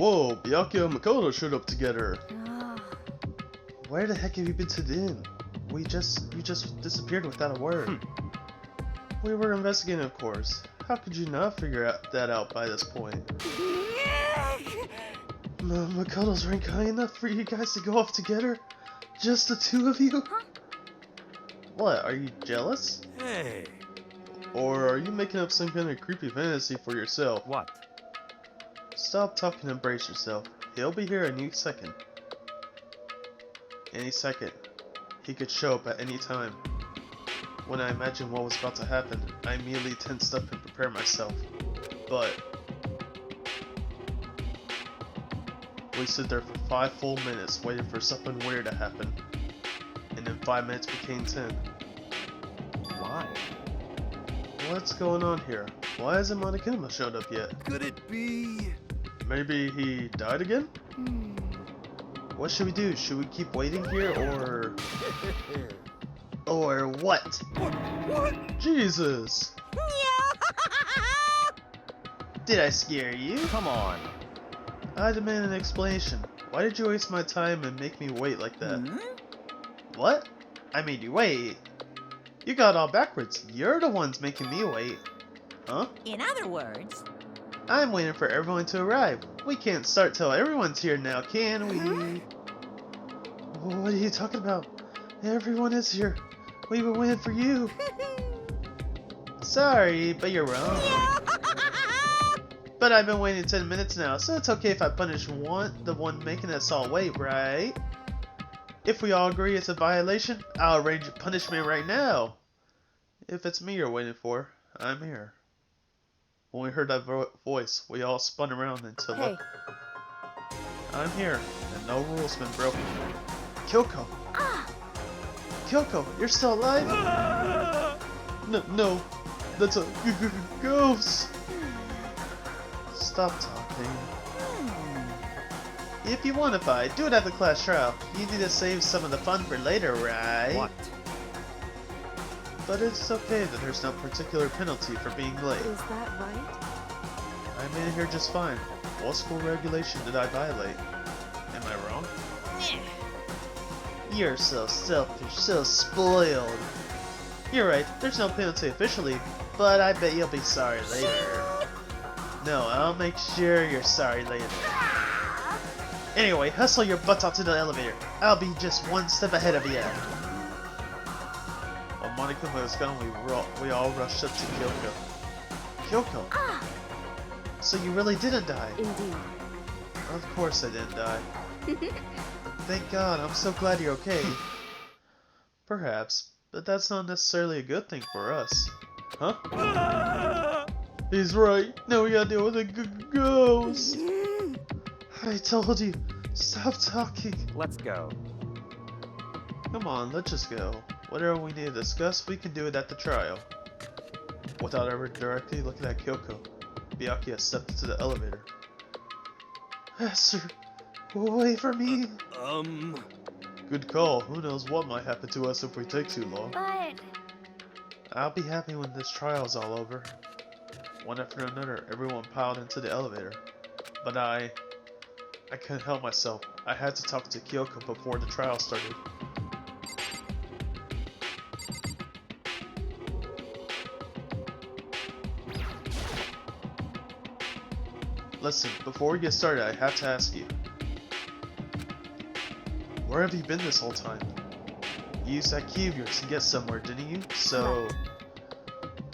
Whoa, Byakuya and Makoto showed up together. Ah, Where the heck have you been to then? You just disappeared without a word. We were investigating, of course. How could you not figure that out by this point? Makoto's rank high enough for you guys to go off together? Just the two of you? Huh? What, are you jealous? Hey. Or are you making up some kind of creepy fantasy for yourself? What? Stop talking and brace yourself. He'll be here any second. Any second. He could show up at any time. When I imagined what was about to happen, I immediately tensed up and prepared myself. But we stood there for 5 full minutes waiting for something weird to happen. And then 5 minutes became 10. Why? What's going on here? Why hasn't Monokuma showed up yet? Could it be? Maybe he died again? What should we do? Should we keep waiting here or... Or what? What? Jesus! Did I scare you? Come on. I demand an explanation. Why did you waste my time and make me wait like that? What? I made you wait? You got it all backwards. You're the ones making me wait. Huh? In other words, I'm waiting for everyone to arrive. We can't start till everyone's here now, can we? What are you talking about? Everyone is here. We were waiting for you. Sorry, but you're wrong. But I've been waiting 10 minutes now, so it's okay if I punish the one making us all wait, right? If we all agree it's a violation, I'll arrange a punishment right now. If it's me you're waiting for, I'm here. When we heard that voice, we all spun around and to look. I'm here, and no rule's been broken. Kyoko! Kyoko, you're still alive? No, that's a ghost! Stop talking. If you want to fight, do it at the class trial. You need to save some of the fun for later, right? What? But it's okay that there's no particular penalty for being late. is that right? I made it here just fine. What school regulation did I violate? Am I wrong? You're so selfish, so spoiled. You're right, there's no penalty officially, but I bet you'll be sorry later. No, I'll make sure you're sorry later. Anyway, hustle your butts out to the elevator. I'll be just one step ahead of you. While Monokuma was gone, we all rushed up to Kyoko. Kyoko? So you really didn't die? Indeed. Of course I didn't die. Thank God, I'm so glad you're okay. Perhaps, but that's not necessarily a good thing for us. Huh? He's right. Now we gotta deal with a ghost. I told you, stop talking. Let's go. Come on, let's just go. Whatever we need to discuss, we can do it at the trial. Without ever directly looking at Kyoko, Byakuya stepped into the elevator. Sir, wait for me. Good call. Who knows what might happen to us if we take too long. But I'll be happy when this trial's all over. One after another, everyone piled into the elevator. But I couldn't help myself. I had to talk to Kyoko before the trial started. Listen, before we get started, I have to ask you. Where have you been this whole time? You used that key of yours to get somewhere, didn't you? So...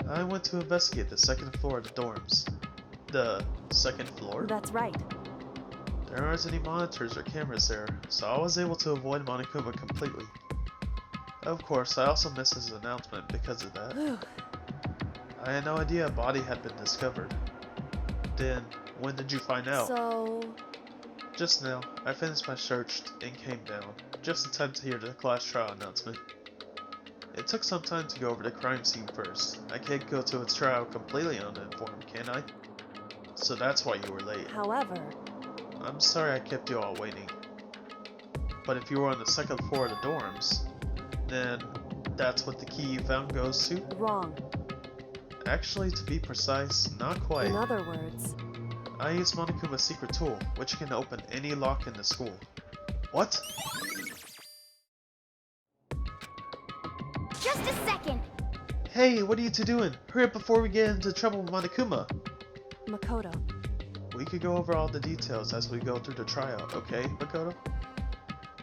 I went to investigate the second floor of the dorms. The second floor? that's right. There aren't any monitors or cameras there, so I was able to avoid Monokuma completely. Of course, I also missed his announcement because of that. I had no idea a body had been discovered. Then, when did you find out? So... Just now, I finished my search and came down, just in time to hear the class trial announcement. It took some time to go over the crime scene first. I can't go to its trial completely uninformed, can I? So that's why you were late. However... I'm sorry I kept you all waiting. But if you were on the second floor of the dorms, then that's what the key you found goes to? Wrong. Actually, to be precise, not quite. In other words... I used Monokuma's secret tool, which can open any lock in the school. What? Just a second! Hey, what are you two doing? Hurry up before we get into trouble with Monokuma. Makoto. We could go over all the details as we go through the tryout, okay, Makoto?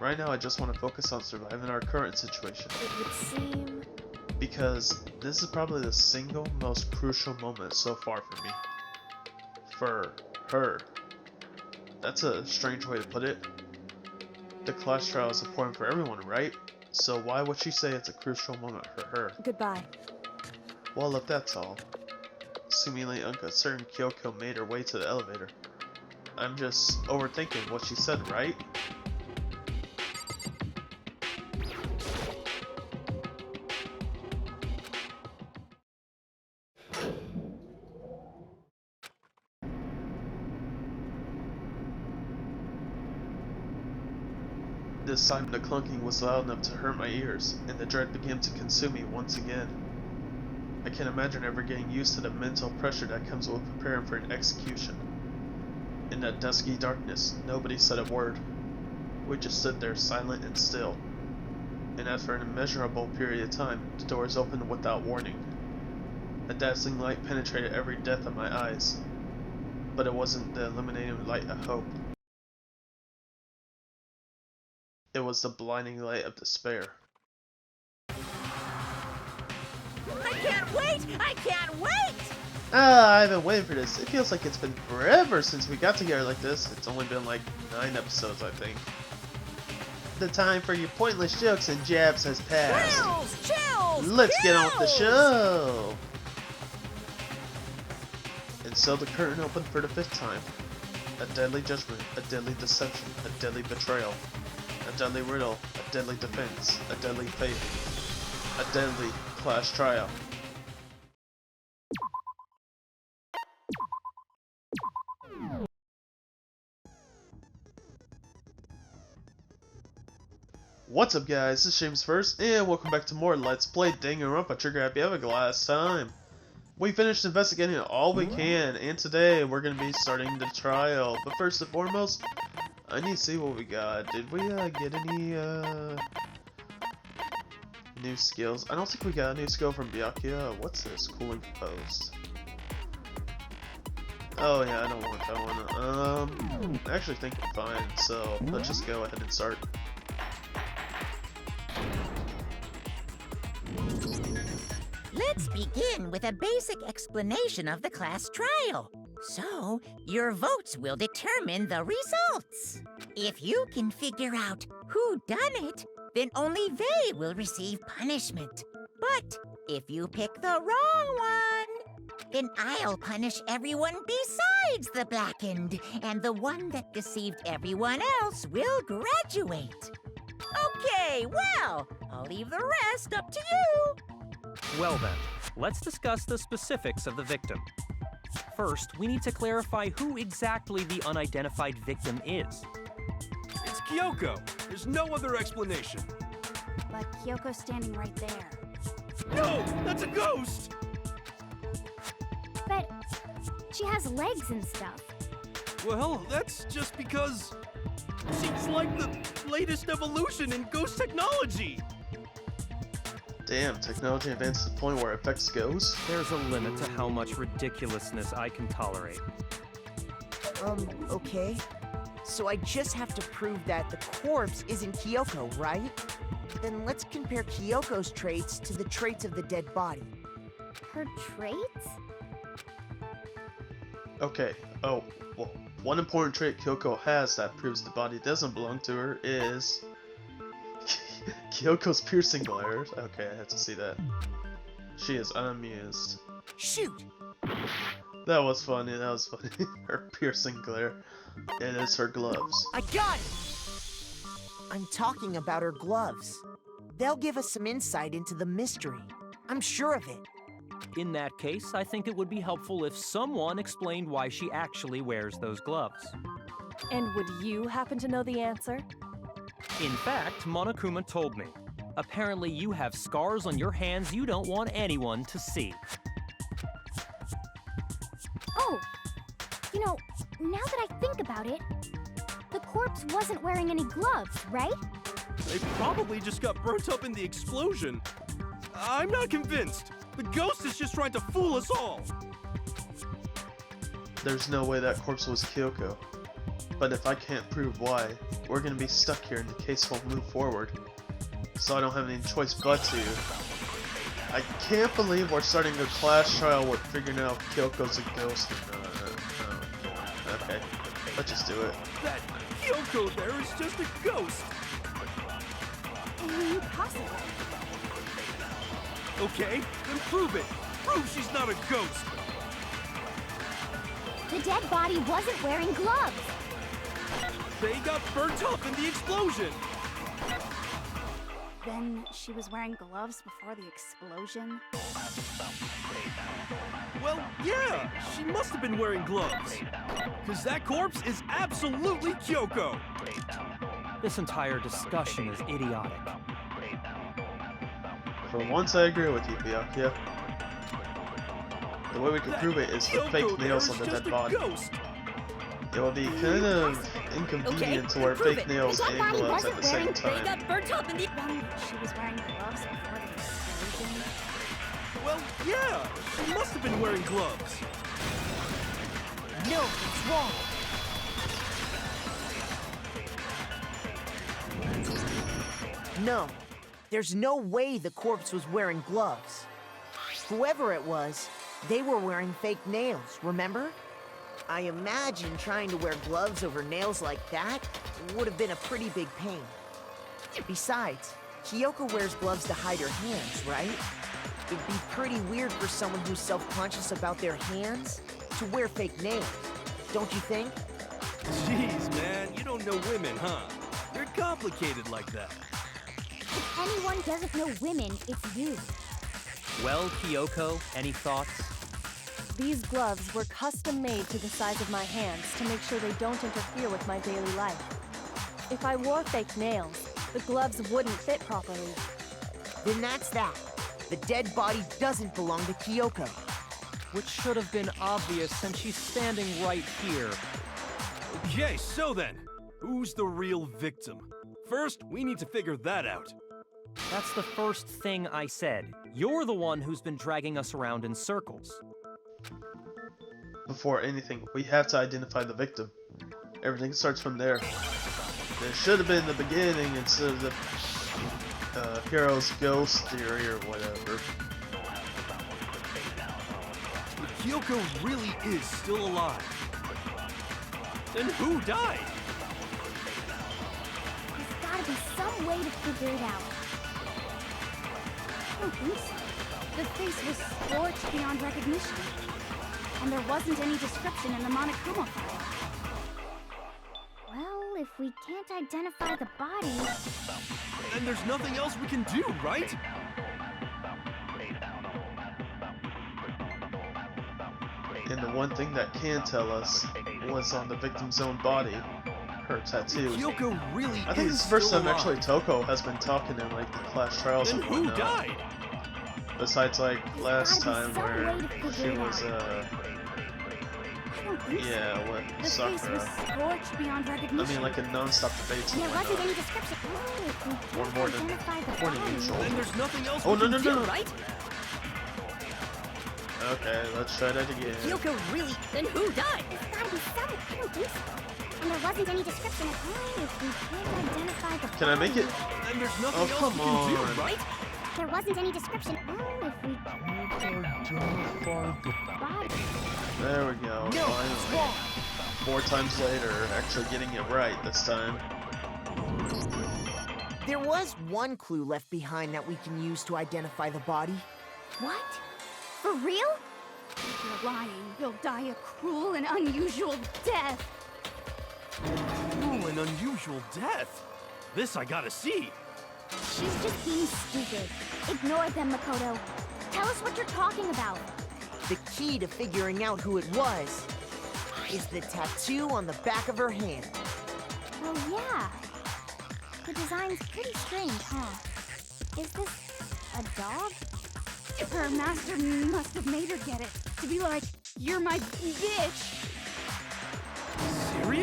Right now I just want to focus on surviving our current situation. It would seem... Because this is probably the single most crucial moment so far for me. For her. That's a strange way to put it. The class trial is important for everyone, right? So why would she say it's a crucial moment for her? Goodbye. Well, if that's all. Seemingly unconcerned, Kyoko made her way to the elevator. I'm just overthinking what she said, right? This time the clunking was loud enough to hurt my ears, and the dread began to consume me once again. I can't imagine ever getting used to the mental pressure that comes with preparing for an execution. In that dusky darkness, nobody said a word. We just stood there silent and still. And after an immeasurable period of time, the doors opened without warning. A dazzling light penetrated every depth of my eyes. But it wasn't the illuminating light of hope. It was the blinding light of despair. I can't wait! I can't wait! I've been waiting for this. It feels like it's been forever since we got together like this. It's only been like 9 episodes, I think. The time for your pointless jokes and jabs has passed. Chills! Chills! Let's get on with the chills! show! And so the curtain opened for the 5th time. A deadly judgment, a deadly deception, a deadly betrayal. A deadly riddle, a deadly defense, a deadly fate, a deadly class trial. What's up guys, this is James First, and welcome back to more Let's Play Danganronpa Trigger Happy Havoc. Last time, we finished investigating all we can, and today we're going to be starting the trial. But first and foremost, I need to see what we got. Did we get any new skills? I don't think we got a new skill from Byakuya. What's this? Cooling Post. Oh yeah, I don't want that one. I actually think we're fine, so let's just go ahead and start. Let's begin with a basic explanation of the class trial. So, your votes will determine the results. If you can figure out who done it, then only they will receive punishment. But if you pick the wrong one, then I'll punish everyone besides the blackened, and the one that deceived everyone else will graduate. Okay, well, I'll leave the rest up to you. Well then, let's discuss the specifics of the victim. First, we need to clarify who exactly the unidentified victim is. It's Kyoko. There's no other explanation. But Kyoko's standing right there. No, that's a ghost! But she has legs and stuff. Well, that's just because she's like the latest evolution in ghost technology. Damn, technology advanced to the point where it affects ghosts? There's a limit to how much ridiculousness I can tolerate. Okay. So I just have to prove that the corpse isn't Kyoko, right? Then let's compare Kyoko's traits to the traits of the dead body. Her traits? Okay, oh, well, one important trait Kyoko has that proves the body doesn't belong to her is Kyoko's piercing glares. Okay, I had to see that. She is unamused. Shoot! That was funny, that was funny. Her piercing glare. It is her gloves. I got it! I'm talking about her gloves. They'll give us some insight into the mystery. I'm sure of it. In that case, I think it would be helpful if someone explained why she actually wears those gloves. And would you happen to know the answer? In fact, Monokuma told me. Apparently you have scars on your hands you don't want anyone to see. Oh, you know, now that I think about it, the corpse wasn't wearing any gloves, right? They probably just got burnt up in the explosion. I'm not convinced. The ghost is just trying to fool us all. There's no way that corpse was Kyoko. But if I can't prove why, we're gonna be stuck here and the case won't move forward. So I don't have any choice but to. I can't believe we're starting a class trial with figuring out if Kyoko's a ghost or not. Okay, let's just do it. That Kyoko there is just a ghost. Impossible. Okay, then prove it. Prove she's not a ghost. The dead body wasn't wearing gloves. They got burnt up in the explosion. Then she was wearing gloves before the explosion? Well, yeah, she must have been wearing gloves. Because that corpse is absolutely Kyoko. This entire discussion is idiotic. For once, I agree with you, Byakuya. The way we can prove it is the Kyoko fake there nails is on the just dead a body. ghost. It will be kind of inconvenient to wear fake nails The dead and body gloves at wasn't the same wearing- time. burnt up in the... Then she was wearing gloves before the explosion? Well, yeah, she must have been wearing gloves. No, it's wrong. No, there's no way the corpse was wearing gloves. Whoever it was, they were wearing fake nails, remember? I imagine trying to wear gloves over nails like that would have been a pretty big pain. Besides, Kyoko wears gloves to hide her hands, right? It'd be pretty weird for someone who's self-conscious about their hands to wear fake nails, don't you think? Jeez, man, you don't know women, huh? They're complicated like that. If anyone doesn't know women, it's you. Well, Kyoko, any thoughts? These gloves were custom made to the size of my hands to make sure they don't interfere with my daily life. If I wore fake nails, the gloves wouldn't fit properly. Then that's that. The dead body doesn't belong to Kyoko. Which should have been obvious since she's standing right here. Okay, so then, who's the real victim? First, we need to figure that out. That's the first thing I said. You're the one who's been dragging us around in circles. Before anything, we have to identify the victim. Everything starts from there. It should have been the beginning instead of the hero's ghost theory or whatever. If Kyoko really is still alive, then who died? There's gotta be some way to figure it out. I don't think so. The face was scorched beyond recognition. And there wasn't any description in the Monokuma file. Well, if we can't identify the body... Then there's nothing else we can do, right? And the one thing that can tell us was on the victim's own body, her tattoo. Kyoko really I think is it's the first still time alive. actually Toko has been talking in like the class trials Then and who whatnot. died? Besides like last gotta time be some where way to figure she it was I don't think so. yeah, what The face was Sakura. scorched beyond recognition. I mean like a non-stop debates And and there wasn't any whatnot. description. Oh, if we Or can't more than identify the 20 body... years old. Then there's nothing else Oh, we no, can no, do, no. right? Okay, let's try that again. Kyoko really... Then who died? There's gotta be some... I don't think so. And there wasn't any description at all. If we can't identify the Can I make it? Then there's nothing Oh, else come we can on. do, right? There wasn't any description. Oh, if we can't identify the body... There we go, No, it's finally. wrong. 4 times later, actually getting it right this time. There was one clue left behind that we can use to identify the body. What? For real? If you're lying, you'll die a cruel and unusual death. Cruel and unusual death. This I gotta see. She's just being stupid. Ignore them, Makoto. Tell us what you're talking about. The key to figuring out who it was is the tattoo on the back of her hand. Oh, yeah. The design's pretty strange, huh? Is this a dog? Her master must have made her get it. To be like, you're my bitch.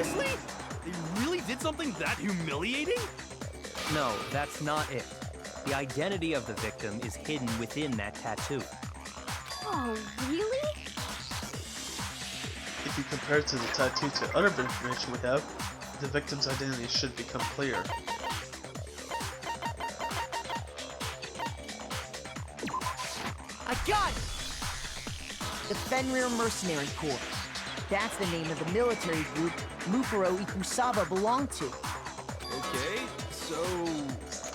Seriously? They really did something that humiliating? No, that's not it. The identity of the victim is hidden within that tattoo. Oh, really? If you compare it to the tattoo to other information we have, the victim's identity should become clear. I got it! The Fenrir Mercenary Corps. That's the name of the military group Mukuro Ikusaba belonged to. Okay, so...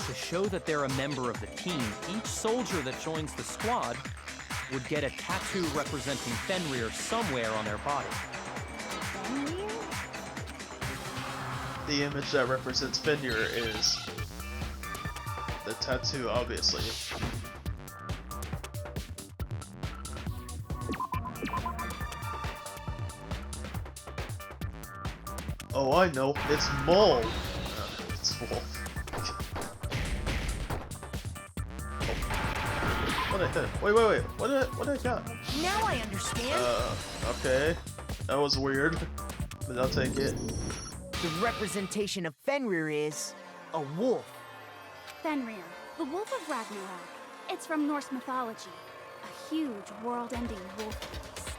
To show that they're a member of the team, each soldier that joins the squad would get a tattoo representing Fenrir somewhere on their body. Fenrir? The image that represents Fenrir is the tattoo, obviously. Oh, I know. It's Mole. It's Wolf. What did I hit? Wait. What did I got? Now I understand. Okay. That was weird. But I'll take it. The representation of Fenrir is a wolf. Fenrir, the Wolf of Ragnarok. It's from Norse mythology. A huge, world-ending wolf beast.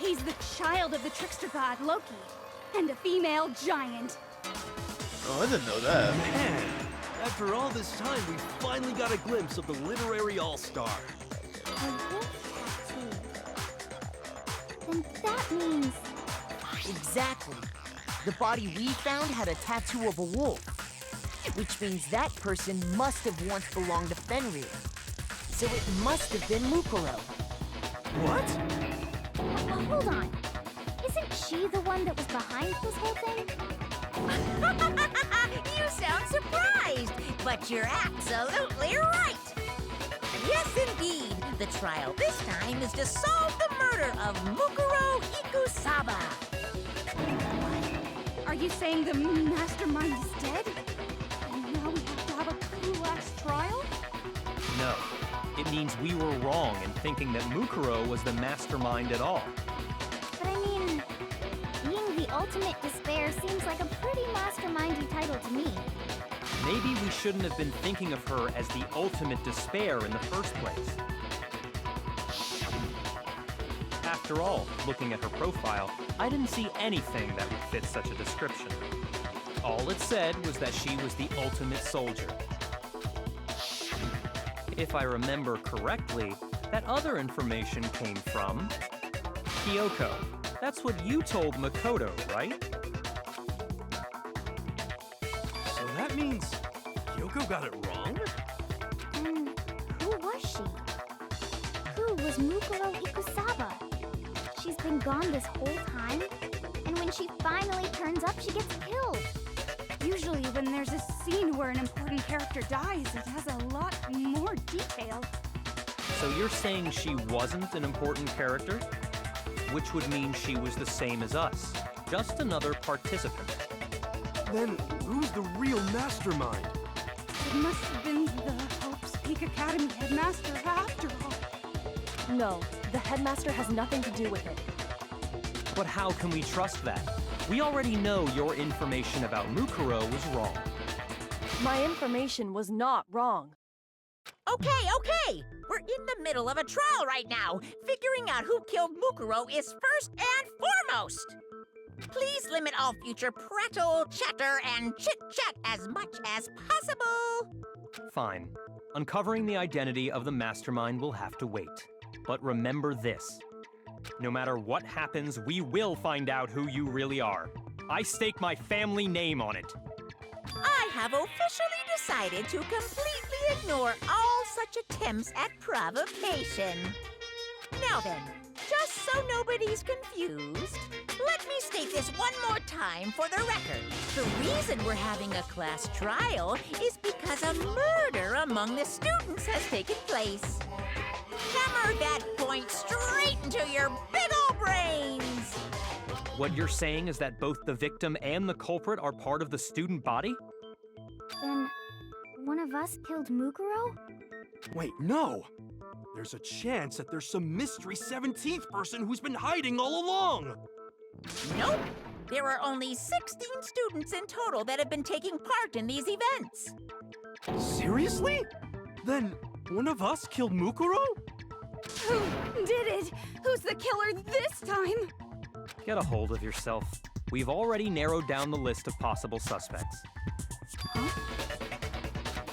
He's the child of the trickster god Loki, and a female giant. Oh, I didn't know that. Man, after all this time, we finally got a glimpse of the literary all-star. A wolf tattoo. Then that means... Exactly. The body we found had a tattoo of a wolf, which means that person must have once belonged to Fenrir. So it must have been Mukuro. What? Hold on. Isn't she the one that was behind this whole thing? You sound surprised, but you're absolutely right. Yes, indeed. The trial this time is to solve the murder of Mukuro Ikusaba. Are you saying the mastermind is dead? And now we have to have a clue-last trial? No. It means we were wrong in thinking that Mukuro was the mastermind at all. But I mean, being the ultimate despair seems like a pretty mastermindy title to me. Maybe we shouldn't have been thinking of her as the ultimate despair in the first place. After all, looking at her profile, I didn't see anything that would fit such a description. All it said was that she was the ultimate soldier. If I remember correctly, that other information came from Kyoko. That's what you told Makoto, right? So that means Kyoko got it wrong? And who was she? Who was Mukuro Ikusaba? She's been gone this whole time, and when she finally turns up, she gets killed. Usually when there's a scene where an important character dies, it has a lot more detail. So you're saying she wasn't an important character? Which would mean she was the same as us, just another participant. Then who's the real mastermind? It must have been the Hope's Peak Academy headmaster after all. No, the headmaster has nothing to do with it. But how can we trust that? We already know your information about Mukuro was wrong. My information was not wrong. Okay. We're in the middle of a trial right now. Figuring out who killed Mukuro is first and foremost. Please limit all future prattle, chatter, and chit-chat as much as possible. Fine. Uncovering the identity of the mastermind will have to wait. But remember this. No matter what happens, we will find out who you really are. I stake my family name on it. I have officially decided to completely ignore all such attempts at provocation. Now then, just so nobody's confused, let me state this one more time for the record. The reason we're having a class trial is because a murder among the students has taken place. Hammer that point straight into your big ol' brains! What you're saying is that both the victim and the culprit are part of the student body? Then, one of us killed Mukuro? Wait, no! There's a chance that there's some mystery 17th person who's been hiding all along! Nope. There are only 16 students in total that have been taking part in these events. Seriously? Then one of us killed Mukuro? Who did it? Who's the killer this time? Get a hold of yourself. We've already narrowed down the list of possible suspects.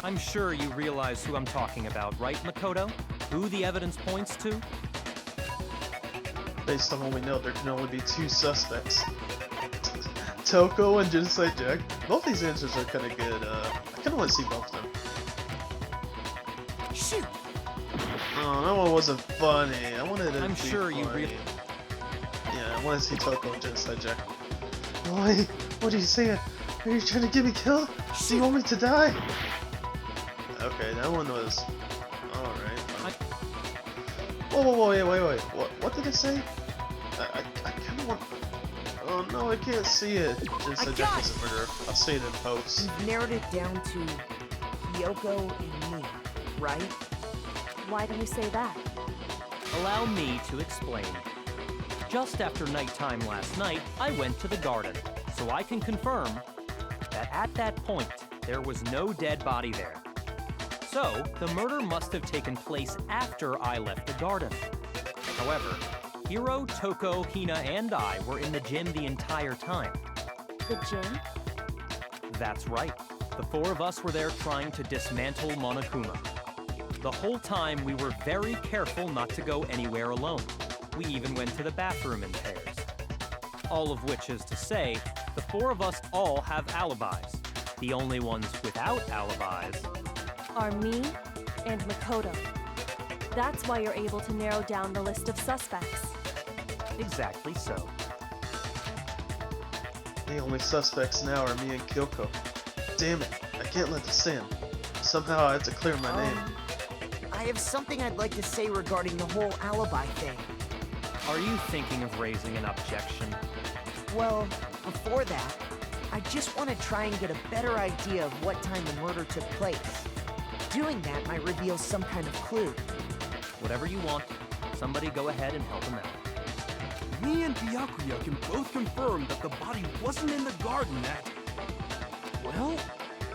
I'm sure you realize who I'm talking about, right, Makoto? Who the evidence points to? Based on what we know, there can only be 2 suspects. Toko and Genocide Jack. Both these answers are kind of good. I kind of want to see both of them. Shoot! Oh, that one wasn't funny. I wanted it to I'm be sure you funny. really... Yeah, I want to see Toko and Genocide Jack. Why? What are you saying? Are you trying to get me killed? Do you want me to die? Okay, that one was... Alright. Whoa, wait. What did it say? I kind of want... Oh no, I can't see it. Genocide Jack is a murderer. I'll see it in post. We've narrowed it down to Kyoko and me, right? Why do you say that? Allow me to explain. Just after nighttime last night, I went to the garden, so I can confirm that at that point, there was no dead body there. So, the murder must have taken place after I left the garden. However, Hiro, Toko, Hina, and I were in the gym the entire time. The gym? That's right. The 4 of us were there trying to dismantle Monokuma. The whole time, we were very careful not to go anywhere alone. We even went to the bathroom in pairs. All of which is to say, the 4 of us all have alibis. The only ones without alibis Are me and Makoto. That's why you're able to narrow down the list of suspects. exactly so. The only suspects now are me and Kyoko. Damn it, I can't let this stand. Somehow I have to clear my name. I have something I'd like to say regarding the whole alibi thing. Are you thinking of raising an objection? Well, before that, I just want to try and get a better idea of what time the murder took place. Doing that might reveal some kind of clue. Whatever you want, somebody go ahead and help him out. Me and Byakuya can both confirm that the body wasn't in the garden at... Well,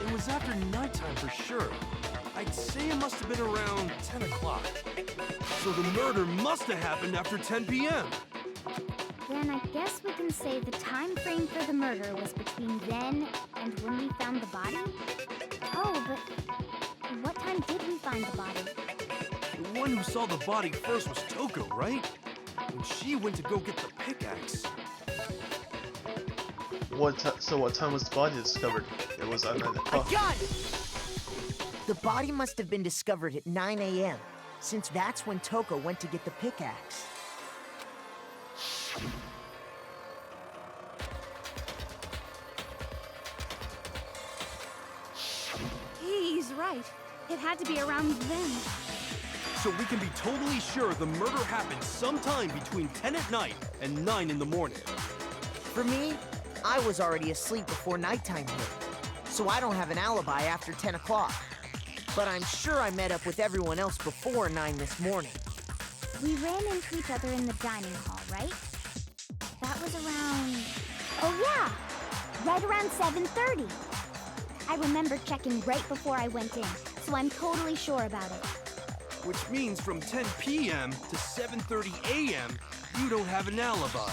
it was after nighttime for sure. I'd say it must have been around 10 o'clock. So the murder must have happened after 10 p.m. Then I guess we can say the time frame for the murder was between then and when we found the body? Oh, but what time did we find the body? The one who saw the body first was Toko, right? And she went to go get the pickaxe. So what time was the body discovered? It was at 9 o'clock. I got it! The body must have been discovered at 9 a.m., since that's when Toko went to get the pickaxe. He's right. It had to be around then. So we can be totally sure the murder happened sometime between 10 at night and 9 in the morning. For me, I was already asleep before nighttime hit, so I don't have an alibi after 10 o'clock. But I'm sure I met up with everyone else before 9 this morning. We ran into each other in the dining hall, right? That was around... Oh yeah! Right around 7:30. I remember checking right before I went in, so I'm totally sure about it. Which means from 10 p.m. to 7:30 a.m., you don't have an alibi.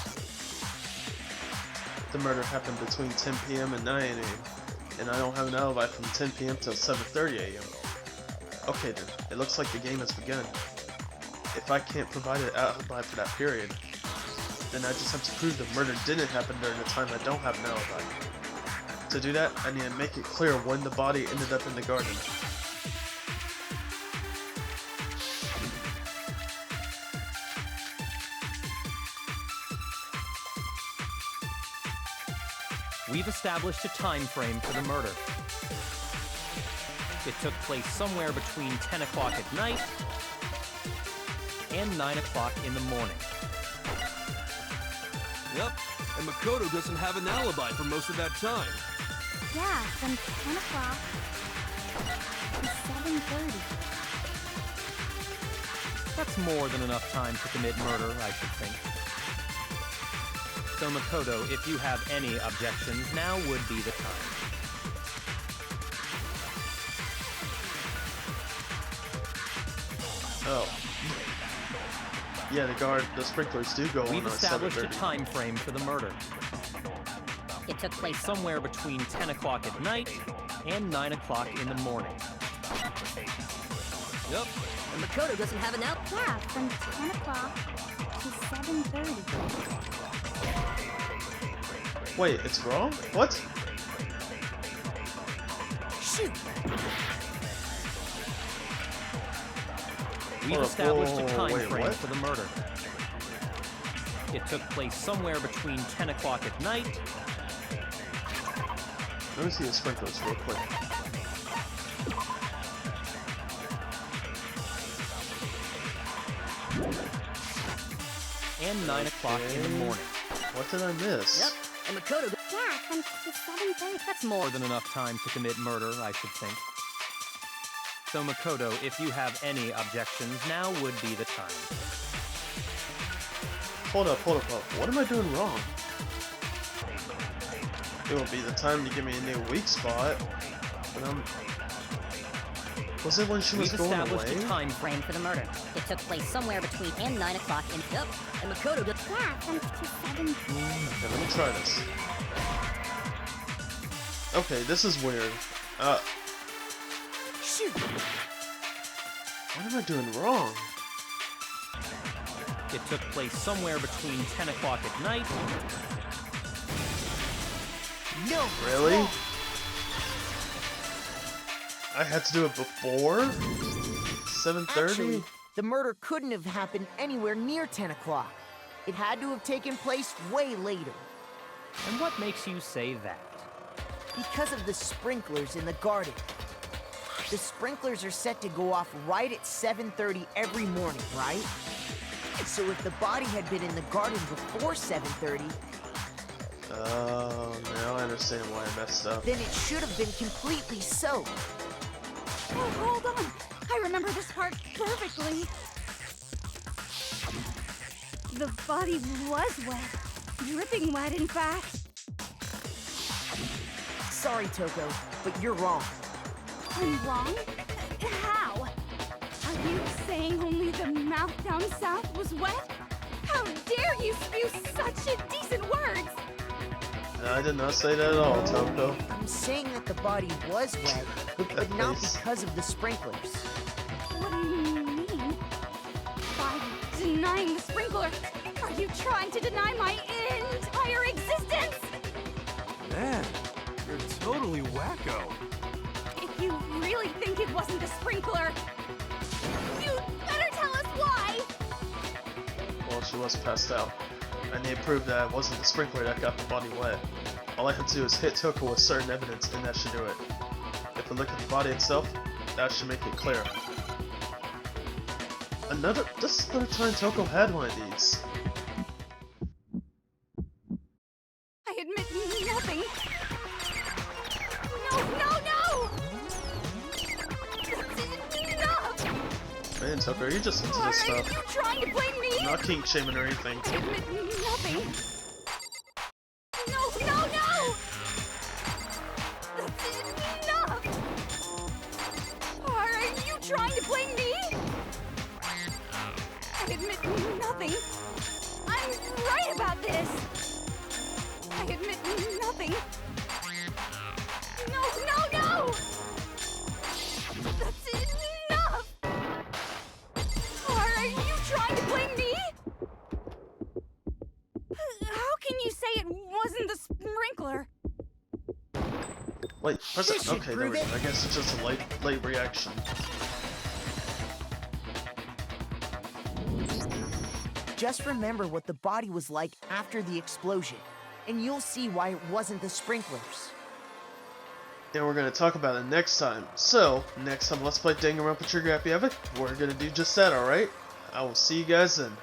The murder happened between 10 p.m. and 9 a.m. And I don't have an alibi from 10 p.m. till 7:30 a.m. Okay then, it looks like the game has begun. If I can't provide an alibi for that period, then I just have to prove the murder didn't happen during the time I don't have an alibi. To do that, I need to make it clear when the body ended up in the garden. We've established a time frame for the murder. It took place somewhere between 10 o'clock at night and 9 o'clock in the morning. Yep, and Makoto doesn't have an alibi for most of that time. Yeah, from 10 o'clock to 7:30. That's more than enough time to commit murder, I should think. So Makoto, if you have any objections, now would be the time. Oh. Yeah, the sprinklers do go on We've at established a 7:30. time frame for the murder. It took place somewhere between 10 o'clock at night and 9 o'clock in the morning. Yep. And Makoto doesn't have an out. Yeah, from 10 o'clock to 7:30. Wait, it's wrong? What? Shoot! We've Hold up, established whoa, a time wait, frame what? for the murder. It took place somewhere between 10 o'clock at night. Let me see the sprinklers real quick. And 9 o'clock in the morning. What did I miss? Yep. And Makoto. Yeah, from 7:30. That's more than enough time to commit murder, I should think. So Makoto, if you have any objections, now would be the time. Hold up. What am I doing wrong? It will be the time to give me a new weak spot. But was it when she was We've going established away? a time Frame for the murder. It took place somewhere between and 9 o'clock in. Yep. And Makoto. Yeah, from 7:30. Okay, let me try this. Okay, this is weird. Shoot! What am I doing wrong? It took place somewhere between 10 o'clock at night. No! Really? I had to do it before? 7:30? Actually, the murder couldn't have happened anywhere near 10 o'clock. It had to have taken place way later. And what makes you say that? Because of the sprinklers in the garden. The sprinklers are set to go off right at 7:30 every morning, right? So if the body had been in the garden before 7:30, Oh, now I understand why I messed up. then it should have been completely soaked. Oh, hold on. I remember this part perfectly. The body was wet. Dripping wet, in fact. Sorry, Toko, but you're wrong. I'm wrong? How? Are you saying only the mouth down south was wet? How dare you spew such indecent words? I did not say that at all, Toko. I'm saying that the body was wet, but not because of the sprinklers. What do you mean? By denying the sprinkler, are you trying to deny my entire existence? Man, you're totally wacko. If you really think it wasn't the sprinkler, you'd better tell us why! Well, she was passed out. I need to prove that it wasn't the sprinkler that got the body wet. All I have to do is hit Toko with certain evidence, and that should do it. If we look at the body itself, that should make it clear. This is the third time Toko had one of these. I admit nothing. No! That's enough! Man, Toko, you're just into Are this you stuff. trying to blame me? I'm not kink shaming or anything. I admit nothing. No! That's enough! Are you trying to blame me? I admit nothing. I'm right about this. I admit nothing. No! That's enough! Are you trying to blame me? How can you say it wasn't the sprinkler? Wait, press This it. should Okay, there prove we go. it. I guess it's just a late reaction. Just remember what the body was like after the explosion, and you'll see why it wasn't the sprinklers. And we're going to talk about it next time. So, next time Let's Play Danganronpa Trigger Happy Havoc, we're going to do just that, alright? I will see you guys then.